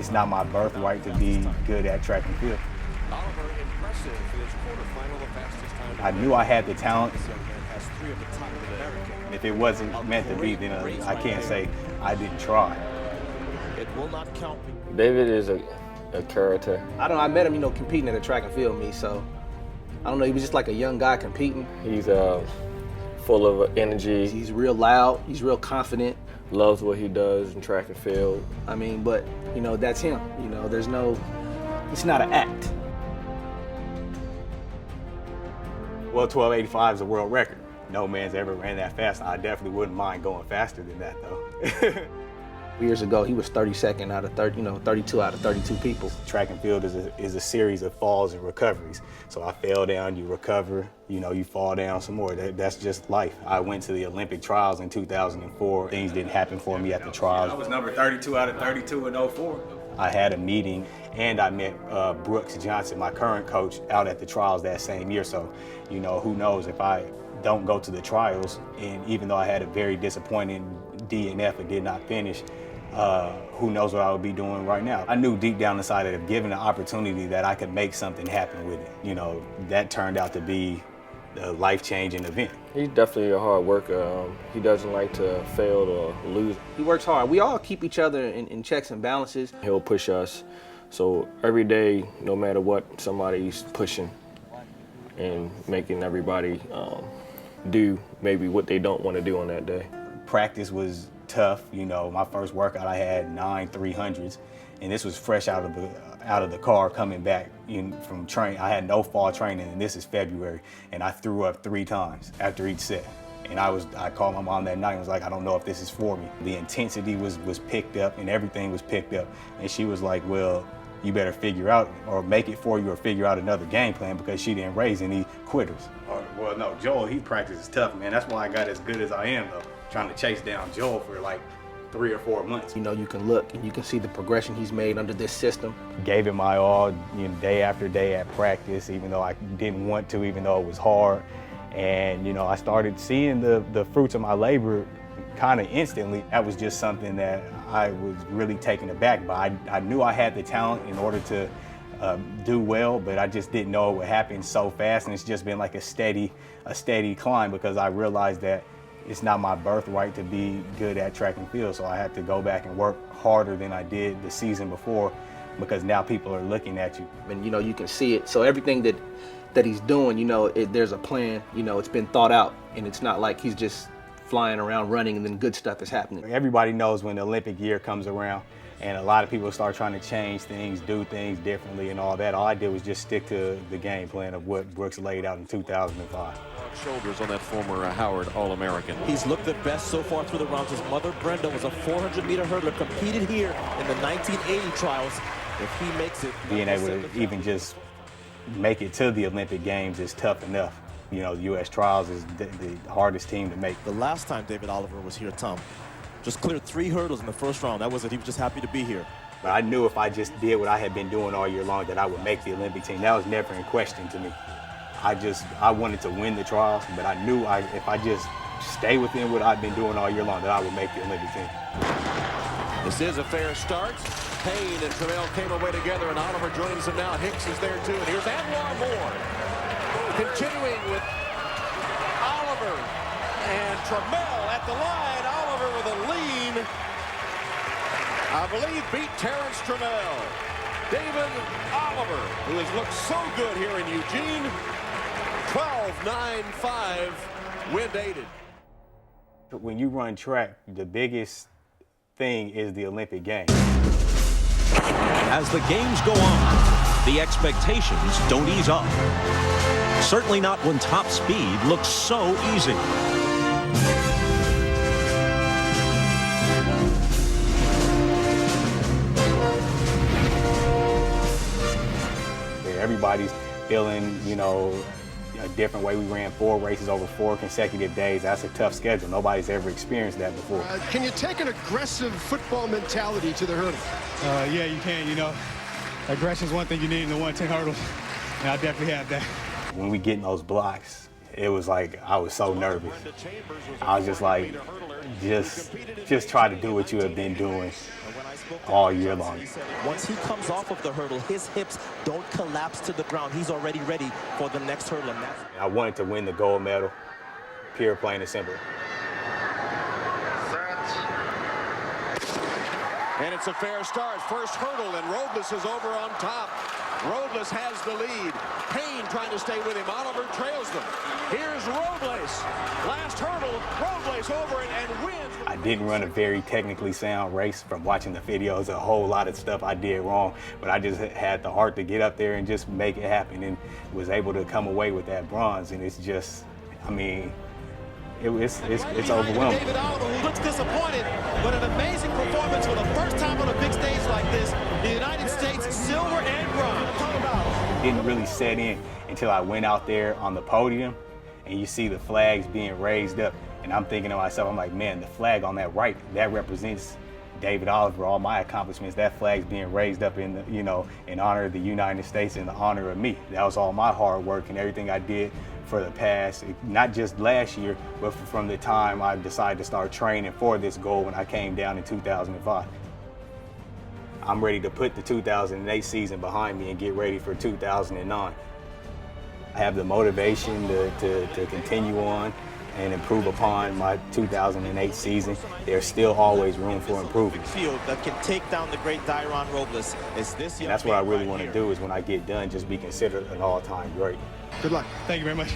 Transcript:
it's not my birthright to be good at track and field. Oliver impressive for this quarterfinal, the fastest time. I knew I had the talent. If it wasn't meant to be, then I can't say I didn't try. It will not count. David is a character. I met him, competing at a track and field meet, so I don't know, he was just like a young guy competing. He's full of energy. He's real loud, he's real confident. Loves what he does in track and field. I mean, but, that's him. It's not an act. Well, 12:85 is a world record. No man's ever ran that fast. I definitely wouldn't mind going faster than that, though. Years ago, he was 32nd out of 32 out of 32 people. Track and field is a series of falls and recoveries. So I fell down, you recover, you fall down some more. That's just life. I went to the Olympic trials in 2004. Things didn't happen for me at the trials. I was number 32 out of 32 in 04. I had a meeting and I met Brooks Johnson, my current coach, out at the trials that same year. So, who knows if I don't go to the trials, and even though I had a very disappointing DNF and did not finish, who knows what I would be doing right now. I knew deep down inside that if given an opportunity that I could make something happen with it. That turned out to be a life-changing event. He's definitely a hard worker. He doesn't like to fail or lose. He works hard. We all keep each other in checks and balances. He'll push us. So every day, no matter what, somebody's pushing and making everybody do maybe what they don't want to do on that day. Practice was tough. My first workout I had 9 300s, and this was fresh out of the car coming back from training. I had no fall training, and this is February, and I threw up 3 times after each set. And I called my mom that night and was like, I don't know if this is for me. The intensity was picked up and everything was picked up, and she was like, well, you better figure out or make it for you or figure out another game plan, because she didn't raise any quitters. Well, no, Joel, he practices tough, man. That's why I got as good as I am, though. Trying to chase down Joel for like 3 or 4 months. You can look and you can see the progression he's made under this system. Gave it my all, day after day at practice, even though I didn't want to, even though it was hard. And, I started seeing the fruits of my labor kind of instantly. That was just something that I was really taken aback by. I knew I had the talent in order to do well, but I just didn't know it would happen so fast. And it's just been like a steady climb, because I realized that it's not my birthright to be good at track and field. So I had to go back and work harder than I did the season before, because now people are looking at you. And you can see it. So everything that he's doing, there's a plan, it's been thought out, and it's not like he's just flying around running and then good stuff is happening. Everybody knows when the Olympic year comes around and a lot of people start trying to change things, do things differently and all that. All I did was just stick to the game plan of what Brooks laid out in 2005. Shoulders on that former Howard All-American. He's looked the best so far through the rounds. His mother, Brenda, was a 400-meter hurdler, competed here in the 1980 trials. If he makes it... Being able to even just make it to the Olympic Games is tough enough. The U.S. trials is the hardest team to make. The last time David Oliver was here, Tom, just cleared 3 hurdles in the first round. That was it. He was just happy to be here. But I knew if I just did what I had been doing all year long that I would make the Olympic team. That was never in question to me. I wanted to win the trials, but I knew if I just stay within what I've been doing all year long, that I would make the Olympic team. This is a fair start. Payne and Trammell came away together, and Oliver joins him now. Hicks is there too, and here's Anwar Moore. Continuing with Oliver and Trammell at the line. Oliver with a lean. I believe beat Terrence Trammell. David Oliver, who has looked so good here in Eugene. 12.95 wind aided. When you run track, the biggest thing is the Olympic Games. As the games go on, the expectations don't ease up. Certainly not when top speed looks so easy. Everybody's feeling, a different way. We ran 4 races over 4 consecutive days. That's a tough schedule. Nobody's ever experienced that before. Can you take an aggressive football mentality to the hurdle? Yeah, you can. Aggression is one thing you need in the 110 hurdles, and I definitely have that. When we get in those blocks, it was like I was so nervous. I was just like, just try to do what you have been doing all year long. Once he comes off of the hurdle, his hips don't collapse to the ground. He's already ready for the next hurdle. And I wanted to win the gold medal, pure, plain and simple. And it's a fair start. First hurdle, and Robles is over on top. Robles has the lead. Payne trying to stay with him. Oliver trails them. Here's Robles. Last hurdle, Robles over it and wins. I didn't run a very technically sound race. From watching the videos, a whole lot of stuff I did wrong, but I just had the heart to get up there and just make it happen, and was able to come away with that bronze. And it's just, I mean, it's overwhelming. David Oliver, who looks disappointed, but an amazing performance for the first time on a big stage like this. The United States, silver and bronze. Didn't really set in until I went out there on the podium, and you see the flags being raised up, and I'm thinking to myself, I'm like, man, the flag on that right, that represents David Oliver, all my accomplishments. That flag's being raised up in, in honor of the United States, in the honor of me. That was all my hard work and everything I did for the past, not just last year, but from the time I decided to start training for this goal when I came down in 2005. I'm ready to put the 2008 season behind me and get ready for 2009. I have the motivation to continue on and improve upon my 2008 season. There's still always room for improvement. Field that can take down the great Dairon Robles is this young And that's what I really man want right to here. do, is when I get done, just be considered an all-time great. Good luck. Thank you very much.